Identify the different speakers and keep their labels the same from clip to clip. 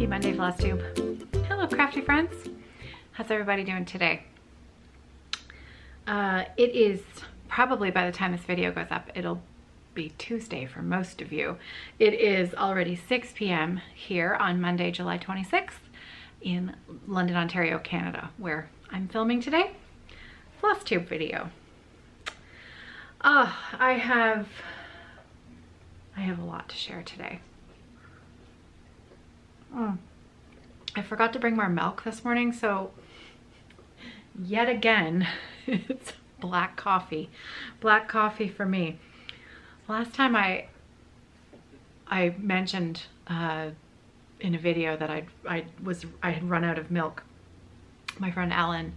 Speaker 1: Happy Monday, Floss Tube. Hello, crafty friends. How's everybody doing today? It is probably, by the time this video goes up, it'll be Tuesday for most of you. It is already 6 p.m. here on Monday, July 26th in London, Ontario, Canada, where I'm filming today. Floss Tube video. I have a lot to share today. I forgot to bring more milk this morning, so yet again, it's black coffee. Black coffee for me. Last time I mentioned in a video that I had run out of milk. My friend Ellen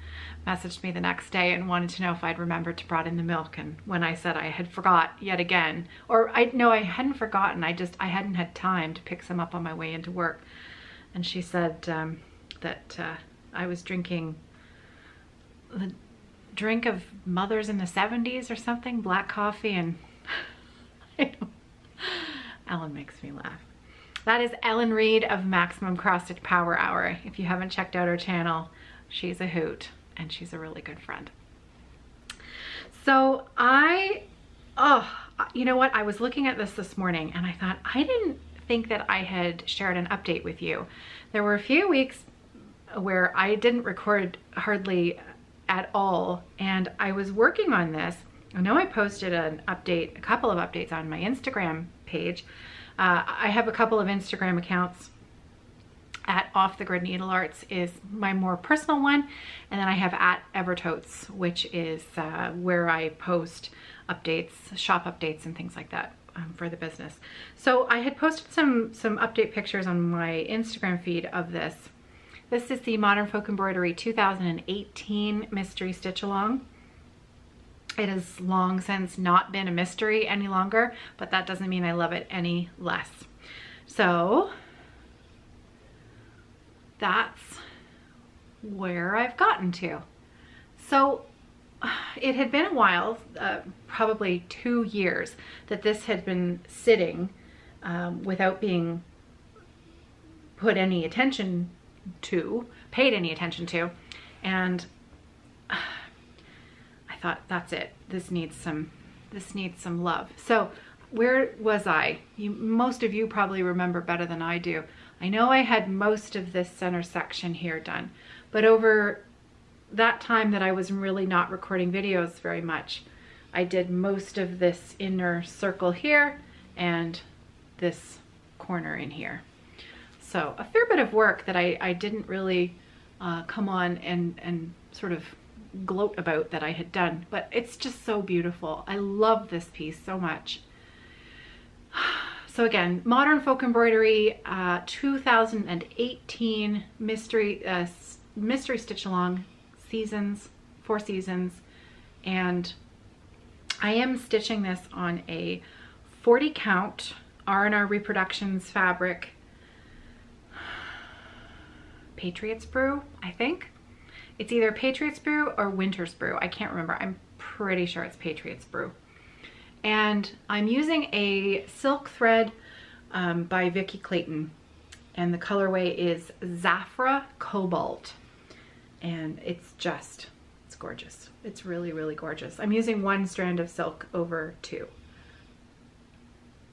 Speaker 1: messaged me the next day and wanted to know if I'd remembered to brought in the milk, and when I said I had forgot yet again, or I hadn't forgotten, I hadn't had time to pick some up on my way into work. And she said that I was drinking the drink of mothers in the 70s or something, black coffee, and Ellen makes me laugh. That is Ellen Reed of Maximum Cross Stitch Power Hour. If you haven't checked out her channel, she's a hoot and she's a really good friend. So you know what? I was looking at this morning and I thought, I didn't think that I had shared an update with you. There were a few weeks where I didn't record hardly at all, and I was working on this. I know I posted a couple of updates on my Instagram page. I have a couple of Instagram accounts. At Off the Grid Needlearts is my more personal one, and then I have at Evertotes, which is where I post updates, shop updates and things like that for the business. So I had posted some update pictures on my Instagram feed of this. This is the Modern Folk Embroidery 2018 Mystery Stitch Along. It has long since not been a mystery any longer, but that doesn't mean I love it any less. So that's where I've gotten to. So it had been a while, probably 2 years, that this had been sitting without being paid any attention to, and I thought, that's it. This needs some love. So where was I? Most of you probably remember better than I do. I know I had most of this center section here done, but over that time that I was really not recording videos very much, I did most of this inner circle here and this corner in here. So a fair bit of work that I didn't really come on and sort of gloat about that I had done, but it's just so beautiful. I love this piece so much. So again, Modern Folk Embroidery 2018 Mystery Stitch Along seasons, 4 seasons, and I am stitching this on a 40 count RandR Reproductions fabric, Patriot's Brew, I think. It's either Patriot's Brew or Winter's Brew. I can't remember. I'm pretty sure it's Patriot's Brew. And I'm using a silk thread by Vikki Clayton, and the colorway is Zaffre Cobalt. And it's gorgeous. It's really, really gorgeous. I'm using 1 strand of silk over 2.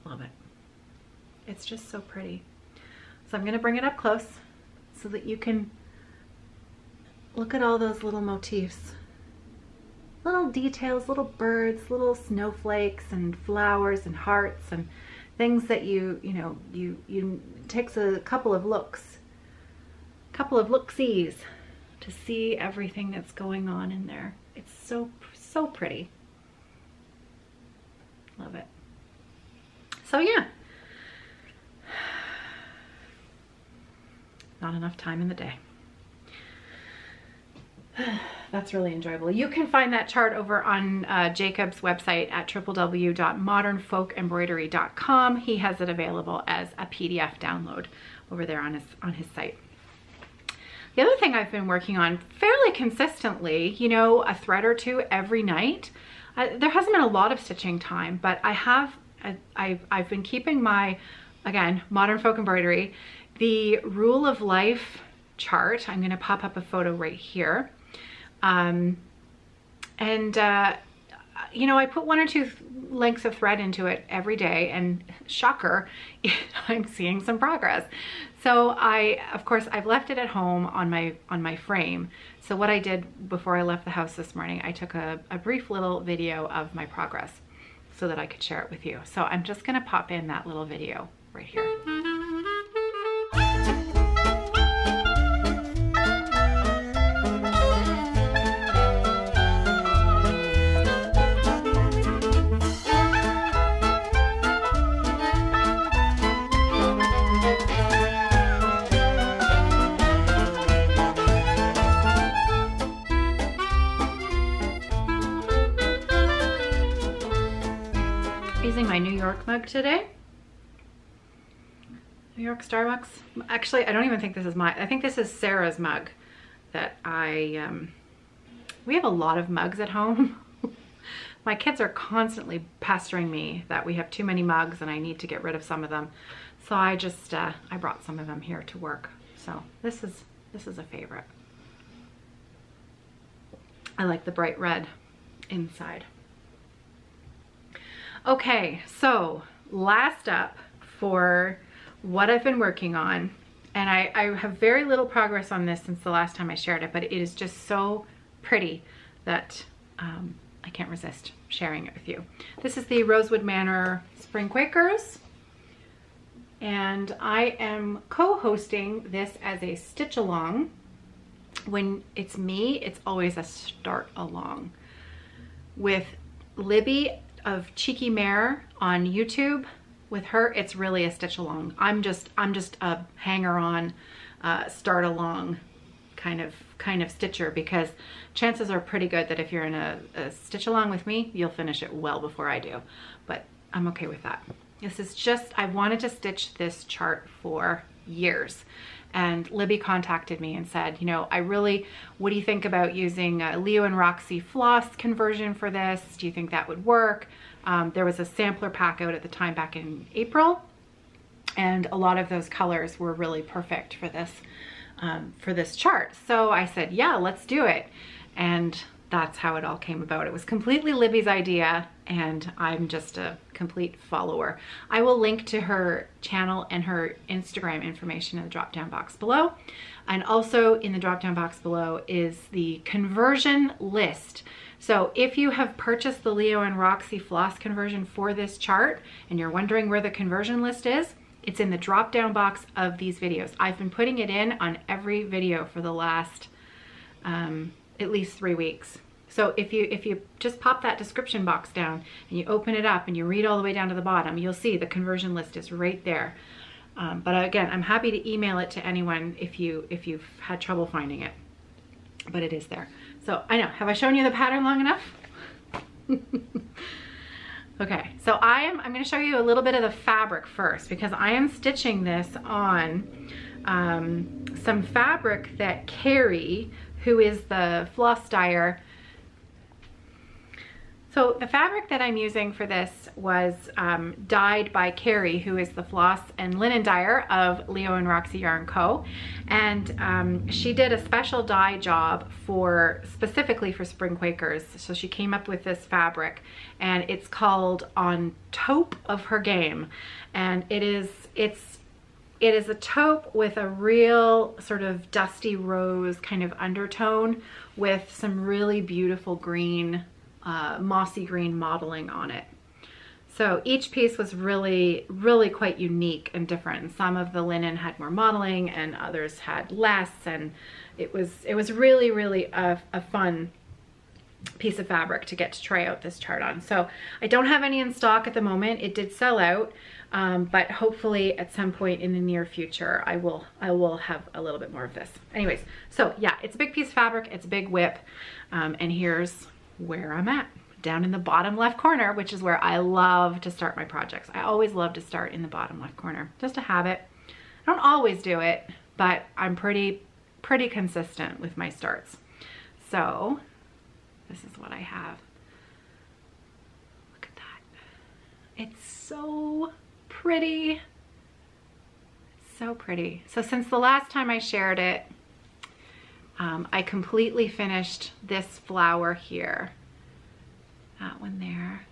Speaker 1: Love it. It's just so pretty. So I'm gonna bring it up close so that you can look at all those little motifs. Little details, little birds, little snowflakes and flowers and hearts and things that you takes a couple of look-sees to see everything that's going on in there. It's so pretty. Love it. So yeah, not enough time in the day. That's really enjoyable. You can find that chart over on Jacob's website at www.modernfolkembroidery.com. He has it available as a PDF download over there on his site. The other thing I've been working on fairly consistently, a thread or 2 every night. There hasn't been a lot of stitching time, but I've been keeping my, again, Modern Folk Embroidery the Rule of Life chart. I'm going to pop up a photo right here. You know, I put 1 or 2 lengths of thread into it every day, and shocker, I'm seeing some progress. So of course, I've left it at home on my frame. So what I did before I left the house this morning, I took a brief little video of my progress so that I could share it with you. So I'm just gonna pop in that little video right here. Using my New York mug today. New York Starbucks. Actually, I don't even think this is I think this is Sarah's mug that we have a lot of mugs at home. My kids are constantly pestering me that we have too many mugs and I need to get rid of some of them. So I just, I brought some of them here to work. So this is a favorite. I like the bright red inside. Okay, so last up for what I've been working on, and I have very little progress on this since the last time I shared it, but it is just so pretty that I can't resist sharing it with you. This is the Rosewood Manor Spring Quakers, and I am co-hosting this as a stitch along. When it's me, it's always a start along. With Libby of CheekyMare on YouTube, with her it's really a stitch along. I'm just a hanger on, start along kind of stitcher, because chances are pretty good that if you're in a stitch along with me, you'll finish it well before I do, but I'm okay with that. This is just, I wanted to stitch this chart for years, and Libby contacted me and said, you know, what do you think about using a Leo&Roxy floss conversion for this? Do you think that would work? There was a sampler pack out at the time back in April, and a lot of those colors were really perfect for this chart. So I said, yeah, let's do it. And that's how it all came about. It was completely Libby's idea, and I'm just a complete follower. I will link to her channel and her Instagram information in the drop-down box below. And also in the drop-down box below is the conversion list. So if you have purchased the Leo&Roxy floss conversion for this chart and you're wondering where the conversion list is, it's in the drop-down box of these videos. I've been putting it in on every video for the last at least 3 weeks. So if you just pop that description box down and you open it up and you read all the way down to the bottom, you'll see the conversion list is right there. But again, I'm happy to email it to anyone if you've had trouble finding it, but it is there. So I know, have I shown you the pattern long enough? Okay, so I'm going to show you a little bit of the fabric first, because I am stitching this on some fabric that Carrie, who is the floss dyer. So the fabric that I'm using for this was dyed by Carrie, who is the floss and linen dyer of Leo&Roxy Yarn Co. And she did a special dye job specifically for Spring Quakers. So she came up with this fabric, and it's called On Taupe of Her Game. And it is a taupe with a real sort of dusty rose kind of undertone with some really beautiful green, mossy green modeling on it. So each piece was really quite unique and different. Some of the linen had more modeling and others had less, and it was really a fun piece of fabric to get to try out this chart on. So I don't have any in stock at the moment. It did sell out, but hopefully at some point in the near future I will have a little bit more of this. Anyways, so yeah, it's a big piece of fabric, it's a big whip, and here's where I'm at, down in the bottom left corner, which is where I love to start my projects. I always love to start in the bottom left corner, just a habit. I don't always do it, but I'm pretty consistent with my starts. So this is what I have. Look at that. It's so pretty. It's So pretty. So since the last time I shared it, I completely finished this flower here. That one there.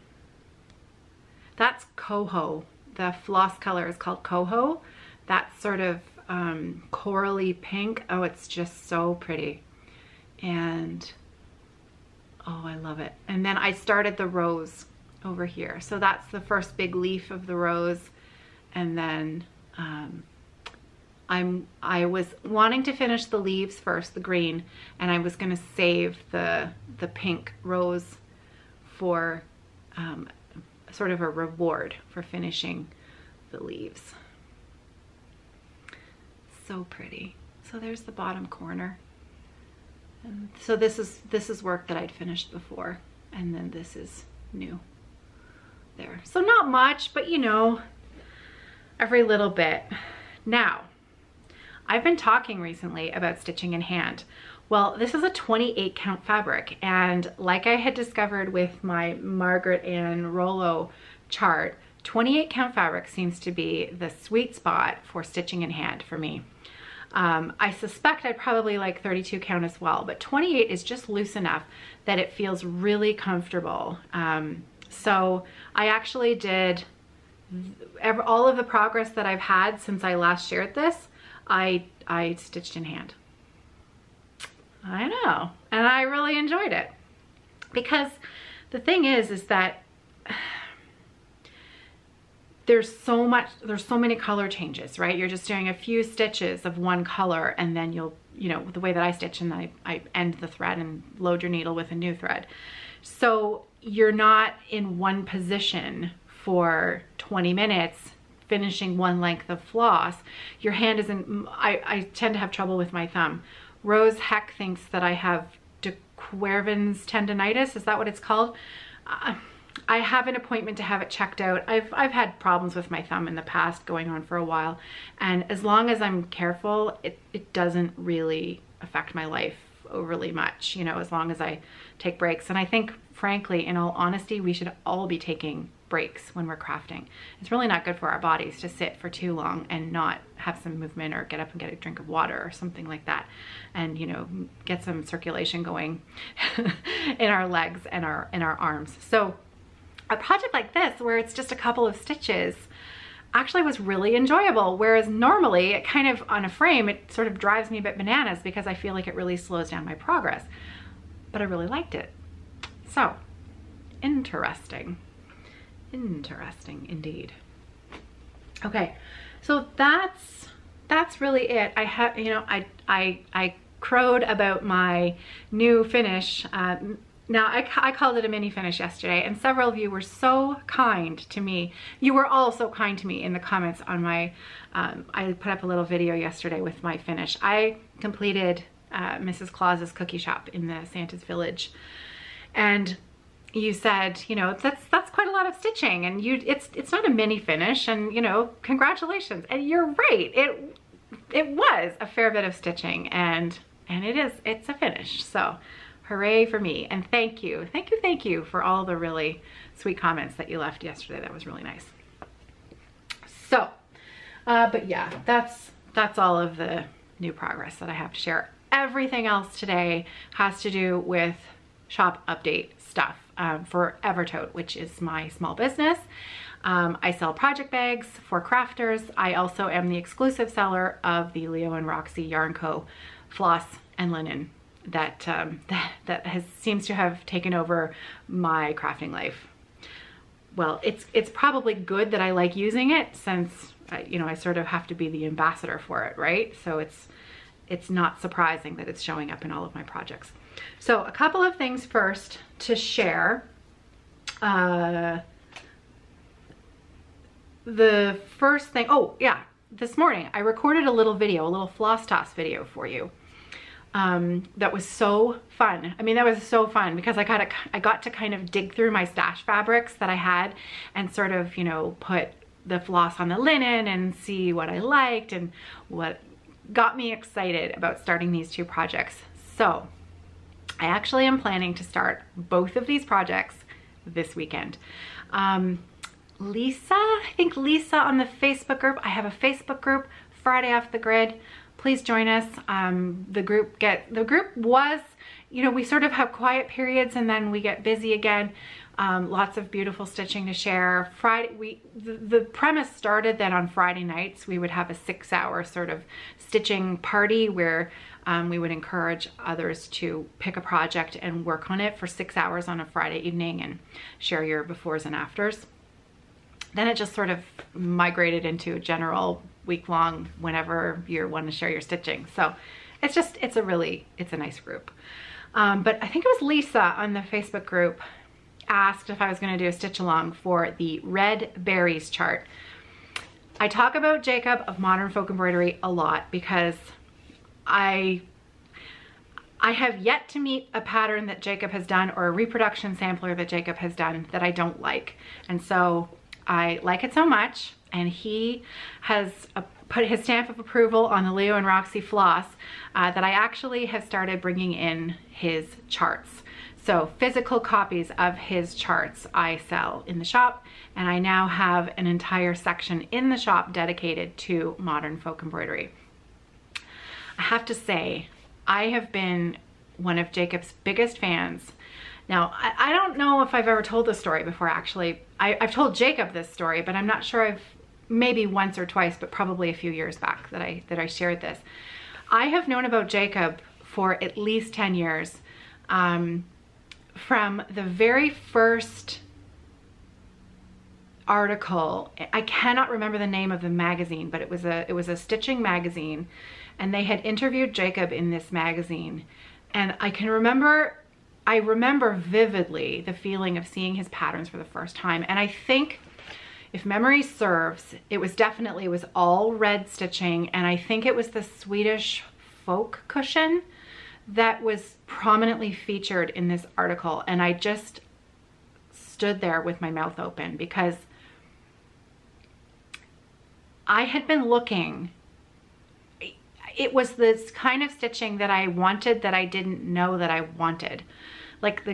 Speaker 1: That's coho. The floss color is called coho. That's sort of corally pink. Oh, it's just so pretty. And oh, I love it. And then I started the rose over here. So that's the first big leaf of the rose. And then I was wanting to finish the leaves first, the green, and I was gonna save the pink rose for sort of a reward for finishing the leaves. So pretty. So there's the bottom corner. And so this is work that I'd finished before, and then this is new there. So not much, but you know, every little bit. Now, I've been talking recently about stitching in hand. Well, this is a 28 count fabric, and like I had discovered with my Margaret Ann Rollo chart, 28 count fabric seems to be the sweet spot for stitching in hand for me. I suspect I'd probably like 32 count as well, but 28 is just loose enough that it feels really comfortable. So I actually did all of the progress that I've had since I last shared this, I stitched in hand. I know, and I really enjoyed it, because the thing is that there's so many color changes, right? You're just doing a few stitches of one color, and then you know, the way that I stitch, and I end the thread and load your needle with a new thread. So you're not in one position for 20 minutes finishing one length of floss. Your hand isn't, I tend to have trouble with my thumb. Rose Heck thinks that I have de Quervain's tendonitis. Is that what it's called? I have an appointment to have it checked out. I've had problems with my thumb in the past going on for a while. And as long as I'm careful, it doesn't really affect my life overly much, you know, as long as I take breaks. And I think, frankly, in all honesty, we should all be taking breaks when we're crafting. It's really not good for our bodies to sit for too long and not have some movement, or get up and get a drink of water or something like that, and you know, get some circulation going in our legs and in our arms. So a project like this, where it's just a couple of stitches, actually was really enjoyable, whereas normally it kind of, on a frame, it sort of drives me a bit bananas because I feel like it really slows down my progress, but I really liked it. So interesting indeed. Okay, so that's really it. I have, you know, I crowed about my new finish. Now I called it a mini finish yesterday, and several of you were so kind to me. You were all so kind to me in the comments on my, I put up a little video yesterday with my finish. I completed Mrs. Claus's cookie shop in the Santa's Village, and you said, you know, that's quite a lot of stitching, and it's not a mini finish, and you know, congratulations. And you're right, it was a fair bit of stitching, and it's a finish. So hooray for me, and thank you for all the really sweet comments that you left yesterday. That was really nice. So but yeah, that's all of the new progress that I have to share. Everything else today has to do with shop update stuff for Evertote, which is my small business. I sell project bags for crafters. I also am the exclusive seller of the Leo&Roxy Yarn Co. floss and linen that seems to have taken over my crafting life. Well, it's probably good that I like using it, since you know, I sort of have to be the ambassador for it, right? So it's not surprising that it's showing up in all of my projects. So a couple of things first to share. The first thing, oh yeah, this morning I recorded a little video, a little floss toss video for you. That was so fun. I mean, that was so fun because I got to kind of dig through my stash fabrics that I had and sort of, you know, put the floss on the linen and see what I liked and what got me excited about starting these two projects. So I actually am planning to start both of these projects this weekend. Lisa, I think Lisa on the Facebook group, I have a Facebook group, Friday off the grid. Please join us. The group was, you know, we sort of have quiet periods and then we get busy again. Lots of beautiful stitching to share. Friday, the premise started that on Friday nights we would have a 6-hour sort of stitching party where we would encourage others to pick a project and work on it for 6 hours on a Friday evening and share your befores and afters. Then it just sort of migrated into a general week-long whenever you want to share your stitching. So it's a nice group. But I think it was Lisa on the Facebook group asked if I was going to do a stitch along for the Red Berries chart. I talk about Jacob of Modern Folk Embroidery a lot because I have yet to meet a pattern that Jacob has done or a reproduction sampler that Jacob has done that I don't like. And so I like it so much, and he has put his stamp of approval on the Leo&Roxy floss that I actually have started bringing in his charts. So physical copies of his charts I sell in the shop, and I now have an entire section in the shop dedicated to Modern Folk Embroidery. I have to say, I have been one of Jacob's biggest fans. Now, I don't know if I've ever told this story before, actually. I've told Jacob this story, but I'm not sure maybe once or twice, but probably a few years back that I shared this. I have known about Jacob for at least 10 years. From the very first article, I cannot remember the name of the magazine, but it was a stitching magazine, and they had interviewed Jacob in this magazine. And I remember vividly the feeling of seeing his patterns for the first time. And I think, if memory serves, it was all red stitching, and I think it was the Swedish folk cushion that was prominently featured in this article. And I just stood there with my mouth open because I had been looking. It was this kind of stitching that I wanted that I didn't know that I wanted. Like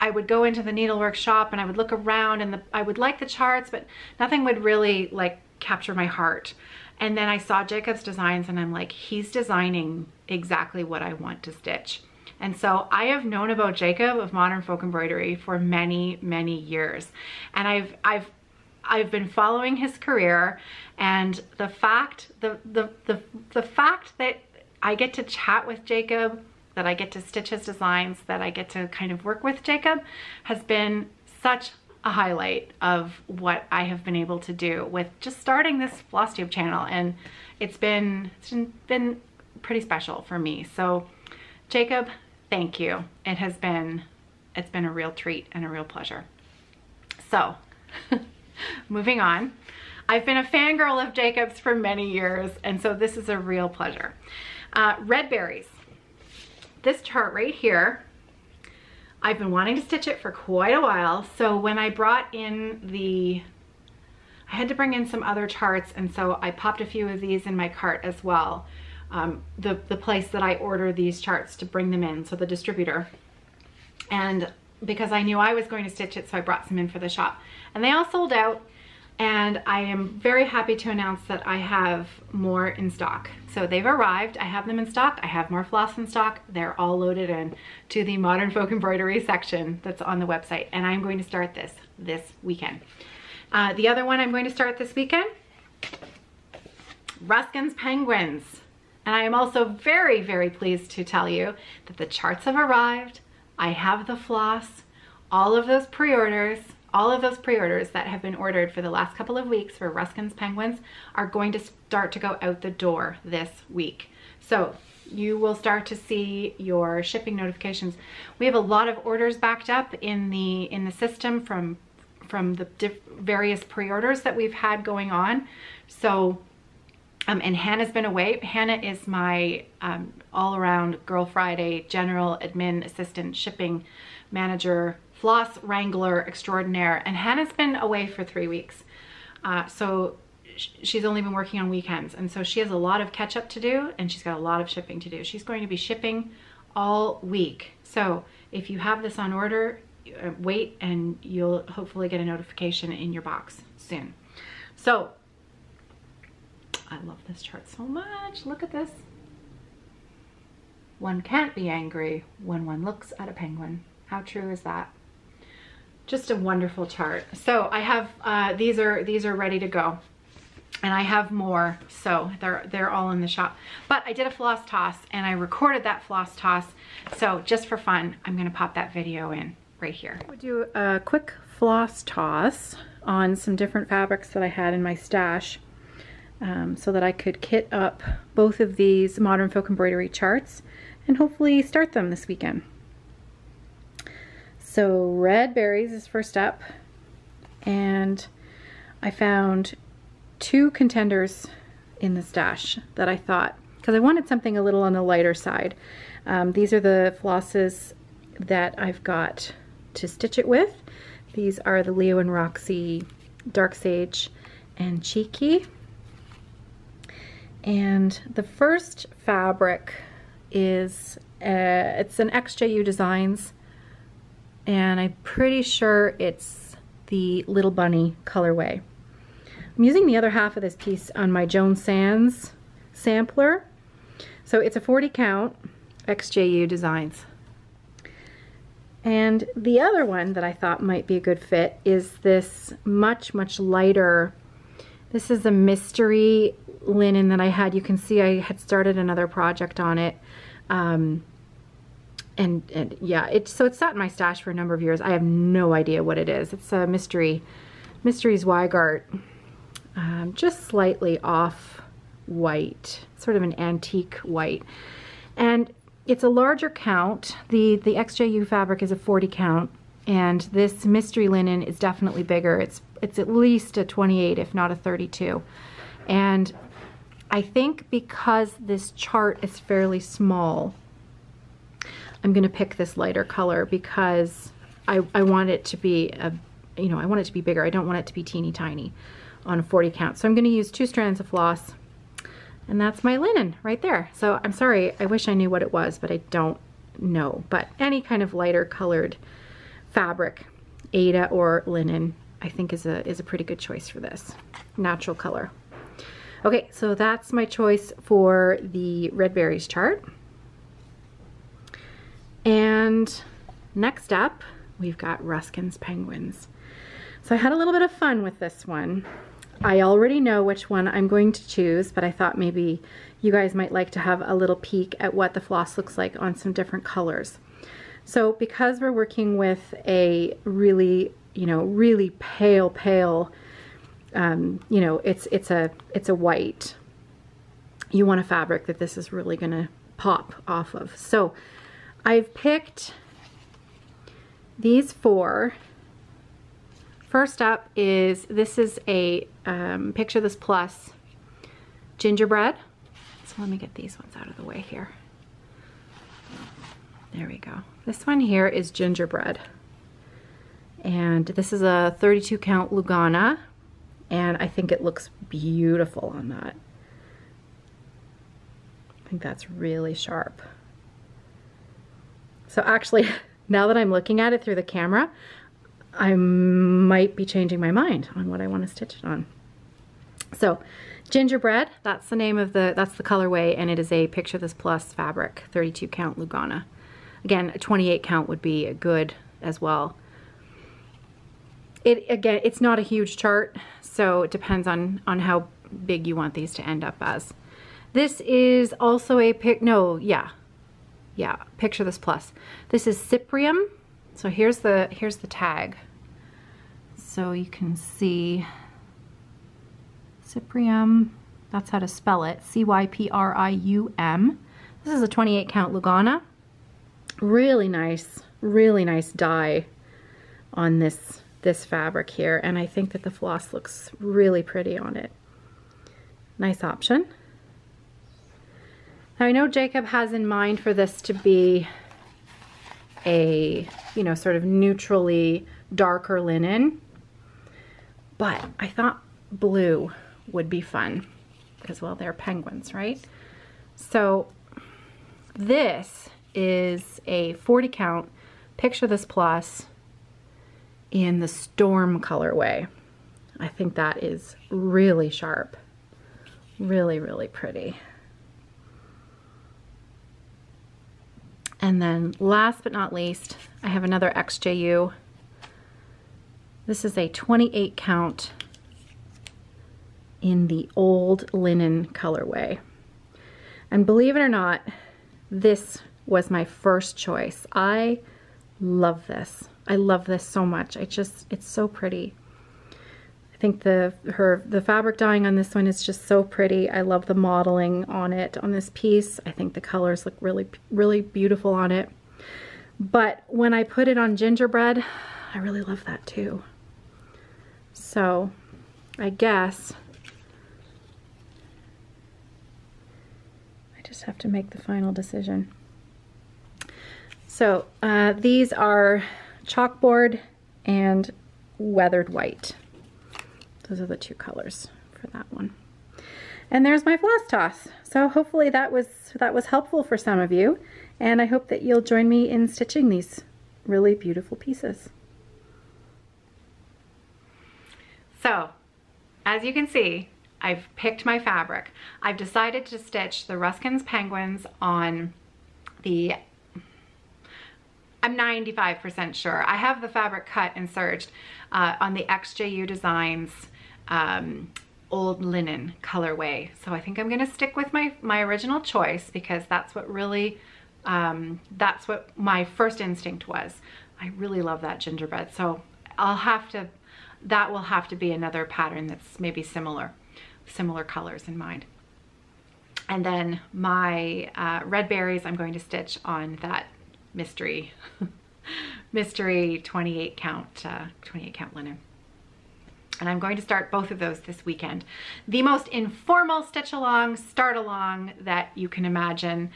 Speaker 1: I would go into the needlework shop and I would look around and I would like the charts, but nothing would really like capture my heart. And then I saw Jacob's designs and I'm like, he's designing exactly what I want to stitch. And so I have known about Jacob of Modern Folk Embroidery for many, many years. And I've been following his career, and the fact that I get to chat with Jacob, that I get to stitch his designs, that I get to kind of work with Jacob has been such a highlight of what I have been able to do with just starting this FlossTube channel, and it's been pretty special for me. So Jacob, thank you. It's been a real treat and a real pleasure. So moving on, I've been a fangirl of Jacob's for many years, and so this is a real pleasure. Red Berries. This chart right here, I've been wanting to stitch it for quite a while. So when I brought in I had to bring in some other charts, and so I popped a few of these in my cart as well. The place that I order these charts to bring them in, so the distributor. And because I knew I was going to stitch it, so I brought some in for the shop. And they all sold out, and I am very happy to announce that I have more in stock. So they've arrived, I have them in stock, I have more floss in stock, they're all loaded in to the Modern Folk Embroidery section that's on the website, and I'm going to start this weekend. The other one I'm going to start this weekend, Ruskin's Penguins. And I am also very, very pleased to tell you that the charts have arrived. I have the floss, all of those pre-orders that have been ordered for the last couple of weeks for Ruskin's Penguins are going to start to go out the door this week. So you will start to see your shipping notifications. We have a lot of orders backed up in the system from the various pre-orders that we've had going on. So and Hannah's been away. Hannah is my all-around Girl Friday general admin assistant, shipping manager, floss wrangler extraordinaire, and Hannah's been away for 3 weeks. So she's only been working on weekends, and so she has a lot of catch up to do, and she's got a lot of shipping to do. She's going to be shipping all week. So if you have this on order, wait and you'll hopefully get a notification in your box soon. So I love this chart so much. Look at this. One can't be angry when one looks at a penguin. How true is that? Just a wonderful chart. So I have, these are ready to go. And I have more, so they're all in the shop. But I did a floss toss and I recorded that floss toss. So just for fun, I'm gonna pop that video in right here. We'll do a quick floss toss on some different fabrics that I had in my stash so that I could kit up both of these Modern Folk Embroidery charts and hopefully start them this weekend. So red berries is first up, and I found 2 contenders in the stash that I thought, because I wanted something a little on the lighter side. These are the flosses that I've got to stitch it with. These are the Leo&Roxy Dark Sage and Cheeky. And the first fabric is, it's an XJU Designs, and I'm pretty sure it's the Little Bunny colorway. I'm using the other half of this piece on my Joan Sands sampler. So it's a 40 count XJU Designs. And the other one that I thought might be a good fit is this much, much lighter. This is a mystery linen that I had. You can see I had started another project on it. And yeah, so it's sat in my stash for a number of years. I have no idea what it is. It's a Mysteries Weigart. Just slightly off white, sort of an antique white. And it's a larger count. The XJU fabric is a 40 count, and this mystery linen is definitely bigger. It's at least a 28, if not a 32. And I think because this chart is fairly small, I'm gonna pick this lighter color because I want it to be I want it to be bigger. I don't want it to be teeny tiny on a 40 count. So I'm gonna use 2 strands of floss, and that's my linen right there. So I'm sorry, I wish I knew what it was, but I don't know. But any kind of lighter colored fabric, Aida or linen, I think is a pretty good choice for this. Natural color. Okay, so that's my choice for the red berries chart. And next up, we've got Ruskin's Penguins. So I had a little bit of fun with this one. I already know which one I'm going to choose, but I thought maybe you guys might like to have a little peek at what the floss looks like on some different colors. So because we're working with a really, really pale, it's a white, you want a fabric that this is really gonna pop off of. So I've picked these 4. First up is, this is a Picture This Plus Gingerbread. So let me get these ones out of the way here. There we go. This one here is Gingerbread. And this is a 32 count Lugana, and I think it looks beautiful on that. I think that's really sharp. So actually, now that I'm looking at it through the camera, I might be changing my mind on what I want to stitch it on. So Gingerbread, that's the name of that's the colorway, and it is a Picture This Plus fabric, 32 count Lugana. Again, a 28 count would be good as well. Again, it's not a huge chart, so it depends on how big you want these to end up as. This is also a Picture This Plus. This is Cyprium. So here's the tag. So you can see Cyprium, that's how to spell it, C-Y-P-R-I-U-M. This is a 28 count Lugana. Really nice dye on this fabric here, and I think that the floss looks really pretty on it. Nice option. Now I know Jacob has in mind for this to be a, sort of neutrally darker linen, but I thought blue would be fun because, well, they're penguins, right? So this is a 40 count Picture This Plus in the Storm colorway. I think that is really sharp Really, really pretty. And then last but not least, I have another XJU. This is a 28 count in the old linen colorway. And believe it or not, this was my first choice. I love this. I love this so much. It's so pretty. I think the fabric dyeing on this one is just so pretty. I love the modeling on it on this piece. I think the colors look really, really beautiful on it. But when I put it on Gingerbread, I really love that too. So I guess I just have to make the final decision. So these are chalkboard and weathered white. Those are the two colors for that one. And there's my floss toss. So hopefully that was helpful for some of you, and I hope that you'll join me in stitching these really beautiful pieces. So, as you can see, I've picked my fabric. I've decided to stitch the Ruskin's Penguins on the, I'm 95% sure. I have the fabric cut and serged on the XJU Designs old linen colorway. So I think I'm gonna stick with my original choice, because that's what really, that's what my first instinct was. I really love that gingerbread. So that will have to be another pattern that's maybe similar colors in mind. And then my red berries I'm going to stitch on that mystery 28 count linen. And I'm going to start both of those this weekend. The most informal stitch along, start along that you can imagine.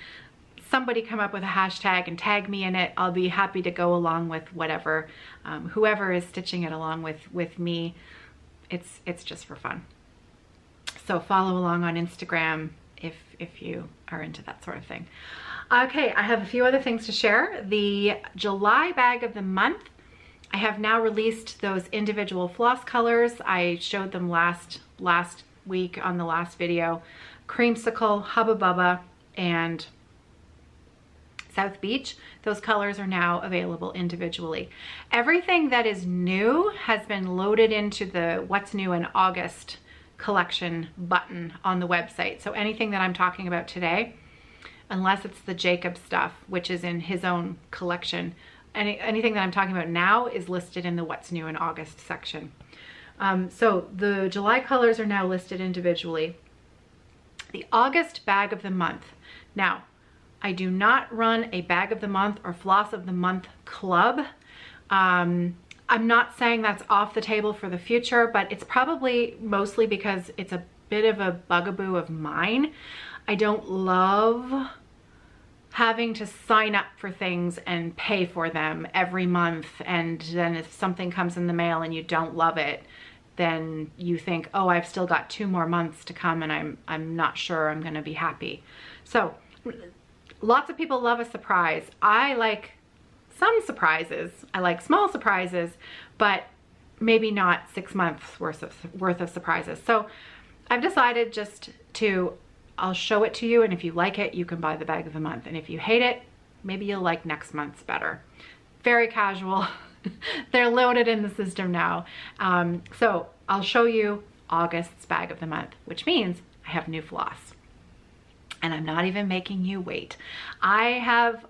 Speaker 1: Somebody come up with a hashtag and tag me in it. I'll be happy to go along with whatever, whoever is stitching it along with me. It's just for fun. So follow along on Instagram if you are into that sort of thing. Okay, I have a few other things to share. The July bag of the month, I have now released those individual floss colors. I showed them last week on the last video. Creamsicle, Hubba Bubba, and South Beach. Those colors are now available individually. Everything that is new has been loaded into the What's New in August collection button on the website. So anything that I'm talking about today, unless it's the Jacob stuff, which is in his own collection, anything that I'm talking about now is listed in the What's New in August section. So the July colors are now listed individually. The August bag of the month. Now, I do not run a bag of the month or floss of the month club. I'm not saying that's off the table for the future, but it's probably mostly because it's a bit of a bugaboo of mine. I don't love having to sign up for things and pay for them every month, and then if something comes in the mail and you don't love it, then you think, oh, I've still got 2 more months to come and I'm not sure I'm gonna be happy. So lots of people love a surprise. I like some surprises. I like small surprises, but maybe not 6 months worth of surprises. So I've decided just to, I'll show it to you, and if you like it, you can buy the bag of the month. And if you hate it, maybe you'll like next month's better. Very casual. They're loaded in the system now. So I'll show you August's bag of the month, which means I have new floss. And I'm not even making you wait. I have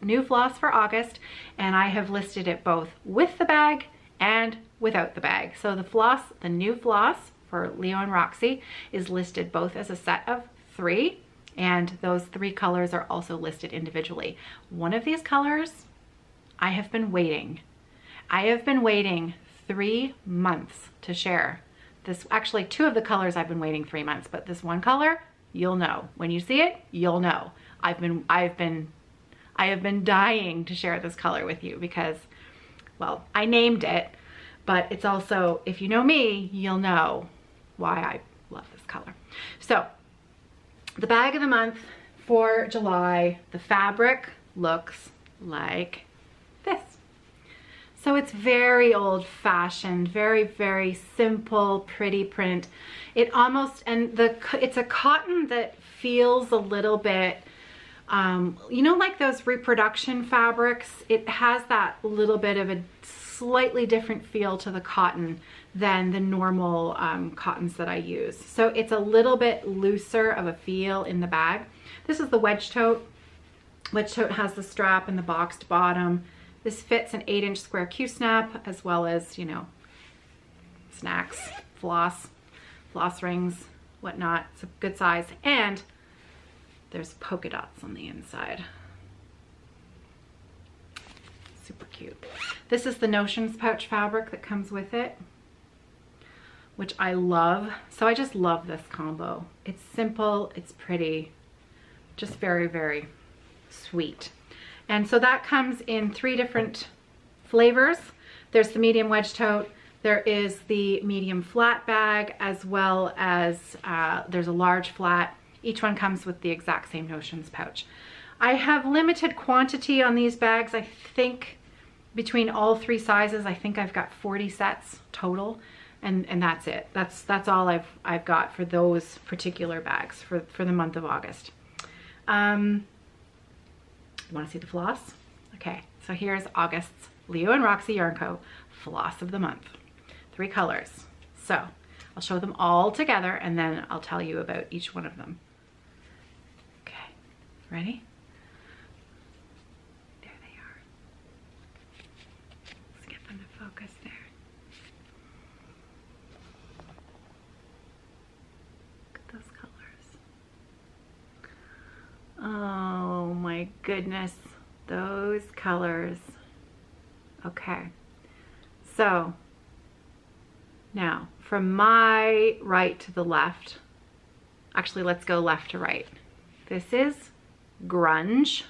Speaker 1: new floss for August, and I have listed it both with the bag and without the bag. So the new floss for Leo&Roxy is listed both as a set of 3, and those 3 colors are also listed individually. One of these colors I have been waiting. I have been waiting 3 months to share. This, actually 2 of the colors I've been waiting 3 months, but this one color, you'll know. When you see it, you'll know. I have been dying to share this color with you because, well, I named it, but it's also, if you know me, you'll know why I love this color. So the bag of the month for July, the fabric looks like this. So it's very old-fashioned, very, very simple, pretty print. It almost, and it's a cotton that feels a little bit, you know, like those reproduction fabrics. It has that little bit of a slightly different feel to the cotton than the normal cottons that I use. So it's a little bit looser of a feel in the bag. This is the Wedge Tote. Wedge Tote has the strap and the boxed bottom. This fits an 8-inch square Q-snap, as well as, you know, snacks, floss rings, whatnot. It's a good size. And there's polka dots on the inside. Super cute. This is the Notions pouch fabric that comes with it, which I love. So I just love this combo. It's simple, it's pretty, just very, very sweet. And so that comes in 3 different flavors. There's the medium Wedge Tote, there is the medium flat bag, as well as there's a large flat. Each one comes with the exact same Notions pouch. I have limited quantity on these bags. I think between all 3 sizes, I think I've got 40 sets total, and that's it. That's all I've got for those particular bags for the month of August. You want to see the floss? Okay, so here's August's Leo&Roxy Yarn Co. Floss of the Month. 3 colors. So I'll show them all together and then I'll tell you about each one of them. Okay, ready? There they are. Let's get them to focus there. Look at those colors. Oh my goodness, those colors. Okay, so now from my right to the left, actually let's go left to right. This is grunge.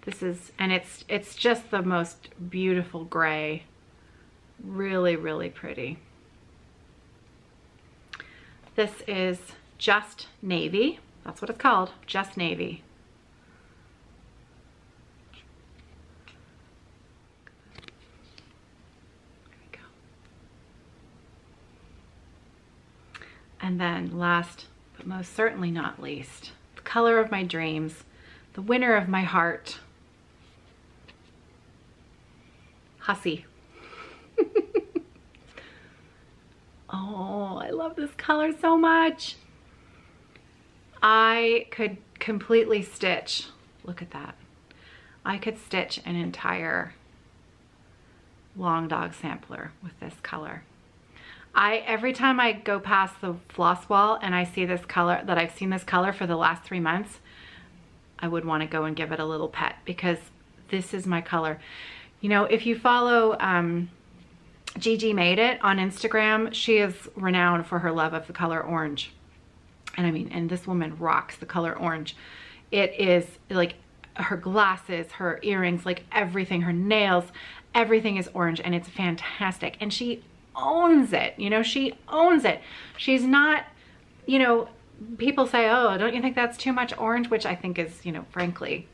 Speaker 1: This is, and it's just the most beautiful gray. Really, really pretty. This is just navy. That's what it's called, just navy. There we go. And then last, but most certainly not least, the color of my dreams, the winner of my heart, Hussy. Oh, I love this color so much. I could completely stitch, look at that. I could stitch an entire long dog sampler with this color. Every time I go past the floss wall and I see this color, that I've seen this color for the last 3 months, I would want to go and give it a little pet because this is my color. You know, if you follow Gigi Made It on Instagram, she is renowned for her love of the color orange. And I mean, and this woman rocks the color orange. It is like her glasses, her earrings, like everything, her nails, everything is orange and it's fantastic. And she owns it, you know, she owns it. She's not, you know, people say, oh, don't you think that's too much orange? Which I think is, you know, frankly,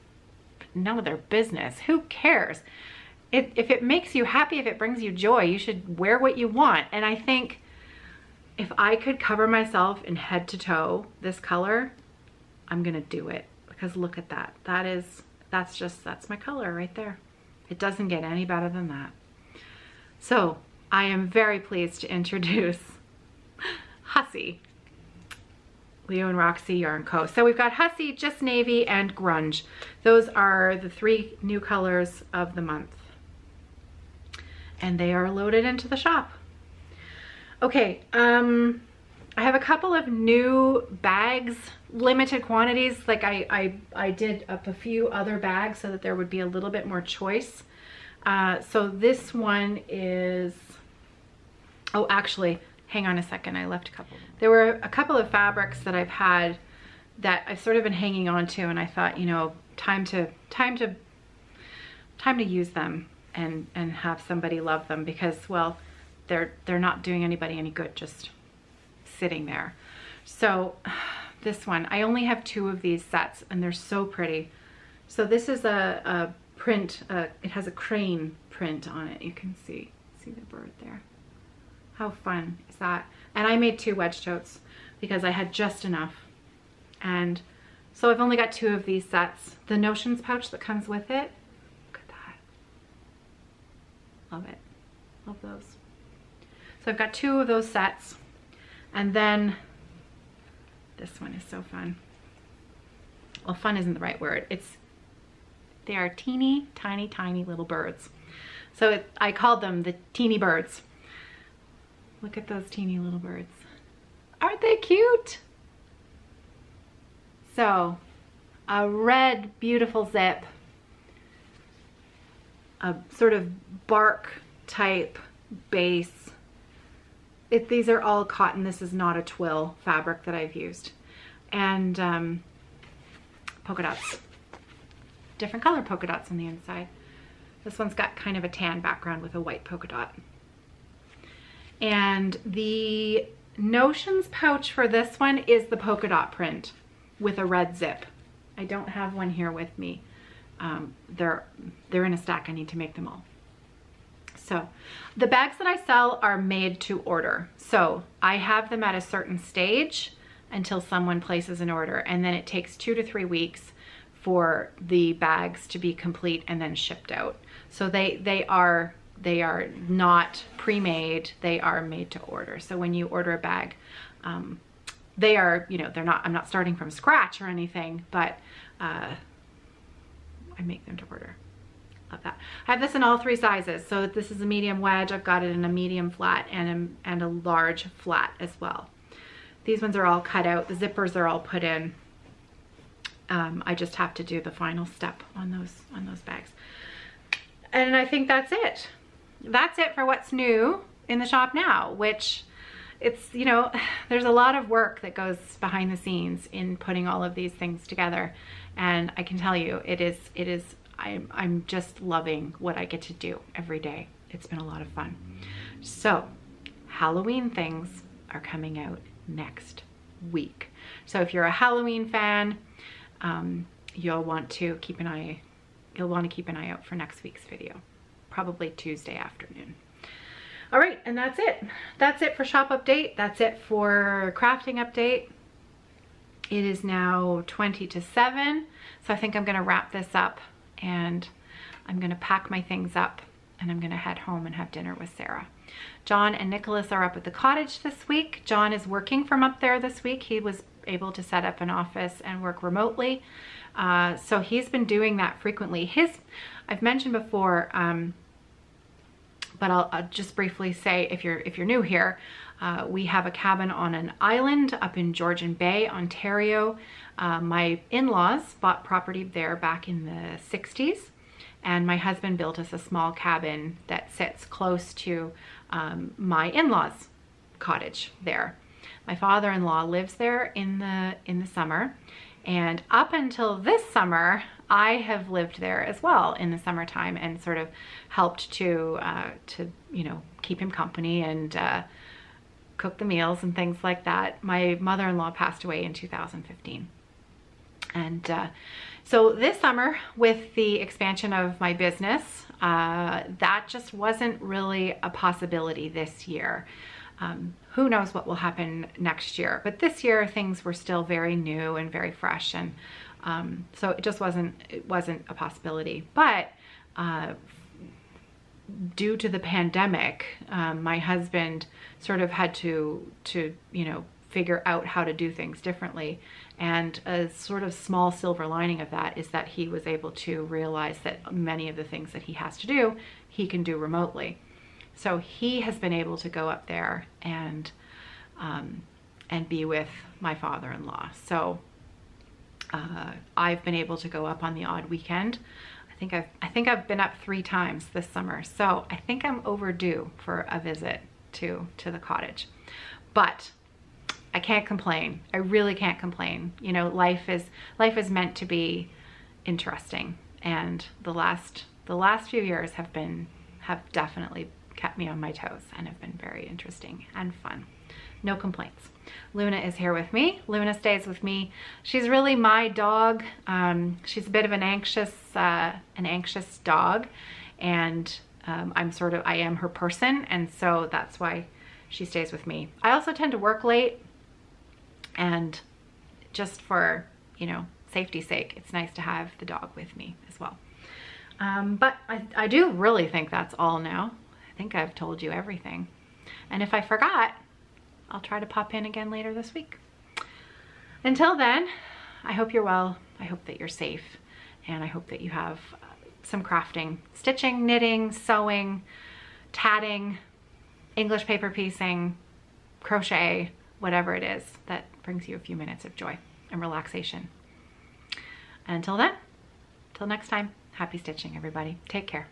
Speaker 1: none of their business. Who cares? If it makes you happy, if it brings you joy, you should wear what you want. And I think if I could cover myself in head to toe this color, I'm gonna do it because look at that. That's my color right there. It doesn't get any better than that. So I am very pleased to introduce Hussy, Leo&Roxy Yarn Co. So we've got Hussy, Just Navy, and Grunge. Those are the 3 new colors of the month. And they are loaded into the shop. Okay, I have a couple of new bags, limited quantities. Like I did up a few other bags so that there would be a little bit more choice. So this one is, oh, actually, hang on a second, I left a couple. There were a couple of fabrics that I've had that I've sort of been hanging on to, and I thought, you know, time to use them and have somebody love them because, well, they're not doing anybody any good just sitting there. So this one, I only have 2 of these sets and they're so pretty. So this is a print, it has a crane print on it. You can see the bird there. How fun is that? And I made 2 wedge totes because I had just enough. And so I've only got 2 of these sets. The notions pouch that comes with it, look at that. Love it, love those. So I've got 2 of those sets. And then this one is so fun. Well, fun isn't the right word. They are teeny, tiny, tiny little birds. So I called them the teeny birds. Look at those teeny little birds. Aren't they cute? So a red, beautiful zip, a sort of bark type base. These are all cotton. This is not a twill fabric that I've used. And polka dots. Different color polka dots on the inside. This one's got kind of a tan background with a white polka dot. And the notions pouch for this one is the polka dot print with a red zip. I don't have one here with me. They're in a stack. I need to make them all. So the bags that I sell are made to order. So I have them at a certain stage until someone places an order, and then it takes 2 to 3 weeks for the bags to be complete and then shipped out. So they are not pre-made, they are made to order. So when you order a bag, they are, you know, I'm not starting from scratch or anything, but I make them to order. Love that. I have this in all 3 sizes. So this is a medium wedge. I've got it in a medium flat and a large flat as well. These ones are all cut out. The zippers are all put in. I just have to do the final step on those bags. And I think that's it. That's it for what's new in the shop now, which it's, you know, there's a lot of work that goes behind the scenes in putting all of these things together. And I can tell you, I'm just loving what I get to do every day. It's been a lot of fun. So Halloween things are coming out next week. So if you're a Halloween fan, you'll want to keep an eye out for next week's video, probably Tuesday afternoon. All right, and that's it. That's it for shop update. That's it for crafting update. It is now 20 to 7, so I think I'm gonna wrap this up and I'm gonna pack my things up and I'm gonna head home and have dinner with Sarah. John and Nicholas are up at the cottage this week. John is working from up there this week. He was able to set up an office and work remotely. So he's been doing that frequently. I've mentioned before, but I'll just briefly say, if you're new here, we have a cabin on an island up in Georgian Bay, Ontario. My in-laws bought property there back in the 60s, and my husband built us a small cabin that sits close to my in-laws' cottage there. My father-in-law lives there in the summer, and up until this summer, I have lived there as well in the summertime and sort of helped to you know, keep him company and cook the meals and things like that. My mother-in-law passed away in 2015. And so this summer, with the expansion of my business, that just wasn't really a possibility this year. Who knows what will happen next year, but this year things were still very new and very fresh, and so it just wasn't a possibility. But due to the pandemic, my husband sort of had to you know, figure out how to do things differently, and a sort of small silver lining of that is that he was able to realize that many of the things that he has to do, he can do remotely. So he has been able to go up there and be with my father-in-law. So I've been able to go up on the odd weekend. I think I've been up 3 times this summer. So I think I'm overdue for a visit to the cottage. But I can't complain. I really can't complain. You know, life is meant to be interesting, and the last few years have definitely kept me on my toes and have been very interesting and fun. No complaints. Luna is here with me. Luna stays with me. She's really my dog. She's a bit of an anxious dog, and I am her person, and so that's why she stays with me. I also tend to work late, and just for, you know, safety's sake, it's nice to have the dog with me as well. But I do really think that's all now. I think I've told you everything. And if I forgot, I'll try to pop in again later this week. Until then, I hope you're well. I hope that you're safe. And I hope that you have some crafting, stitching, knitting, sewing, tatting, English paper piecing, crochet, whatever it is that brings you a few minutes of joy and relaxation. And until then, till next time, happy stitching, everybody. Take care.